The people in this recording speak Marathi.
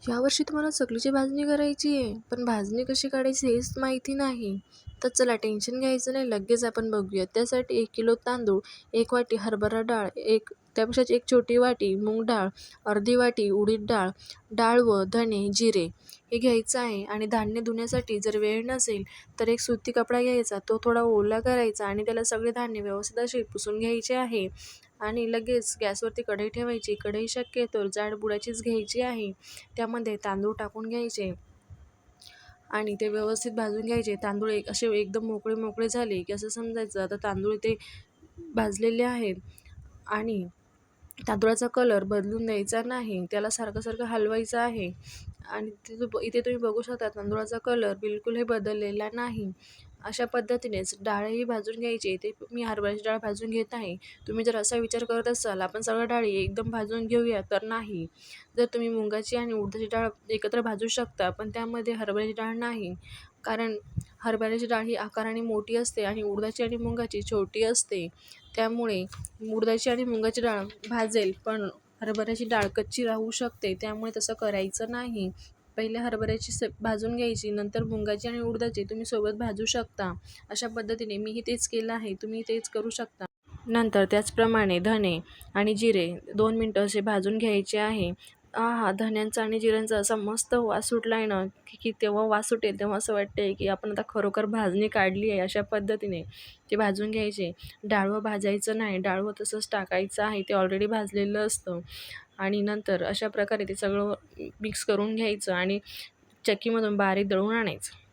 यावर्षी तुम्हाला चकलीची भाजणी करायची आहे, पण भाजणी कशी काढायची हेच माहिती नाही. तर चला टेन्शन घ्यायचं नाही, लगेच आपण बघूया. त्यासाठी 1 किलो तांदूळ, 1 वाटी हरभरा डाळ, त्यापेक्षाच 1 छोटी वाटी मूग डाळ, अर्धी वाटी उडीद डाळ, डाळ व धणे, जिरे हे घ्यायचं आहे. आणि धान्य धुण्यासाठी जर वेळ नसेल तर एक सुती कपडा घ्यायचा, तो थोडा ओला करायचा आणि त्याला सगळे धान्य व्यवस्थित असे पुसून घ्यायचे आहे. आणि लगेच गॅसवरती कढई ठेवायची. कढई शक्यतो जाड बुडाचीच घ्यायची आहे. त्यामध्ये तांदूळ टाकून घ्यायचे आणि ते व्यवस्थित भाजून घ्यायचे. तांदूळ असे एकदम मोकळे मोकळे झाले की असं समजायचं आता तांदूळ ते भाजलेले आहेत. आणि तांदूळाचा कलर बदलून द्यायचा नाही, त्याला सारखं सारखं हलवायचं आहे. आणि इथे तुम्ही बघू शकता तांदूळाचा कलर बिलकुलही बदललेला नाही. अशा पद्धतीनेच डाळही भाजून घ्यायची. इथे मी हरभऱ्याची डाळ भाजून घेत आहे. तुम्ही जर असा विचार करत असाल आपण सगळ्या डाळी एकदम भाजून घेऊया, तर नाही. जर तुम्ही मुगाची आणि उडदाची डाळ एकत्र भाजू शकता, पण त्यामध्ये हरभऱ्याची डाळ नाही. कारण हरभऱ्याची डाळ ही आकाराने मोठी असते आणि उडदाची आणि मुगाची छोटी असते. त्यामुळे उडदाची आणि मुगाची डाळ भाजेल, पण हरभऱ्याची डाळ कच्ची राहू शकते. त्यामुळे तसं करायचं नाही. पहिले हरभऱ्याची भाजून घ्यायची, नंतर मुगाची आणि उडदाची तुम्ही सोबत भाजू शकता. अशा पद्धतीने मीही तेच केलं आहे, तुम्ही तेच करू शकता. नंतर त्याचप्रमाणे धणे आणि जिरे 2 मिनटं असे भाजून घ्यायचे आहे. आहा! धण्यांचा आणि जिऱ्यांचा असा मस्त वास सुटला आहे ना, की तेव्हा वास सुटेल तेव्हा असं वाटतंय की आपण आता खरोखर भाजणी काढली आहे. अशा पद्धतीने ते भाजून घ्यायचे. डाळवं भाजायचं नाही, डाळवं तसंच टाकायचं आहे, ते ऑलरेडी भाजलेलं असतं. आणि नंतर अशा प्रकारे ते सगळं मिक्स करून घ्यायचं आणि चक्कीमधून बारीक दळून आणायचं.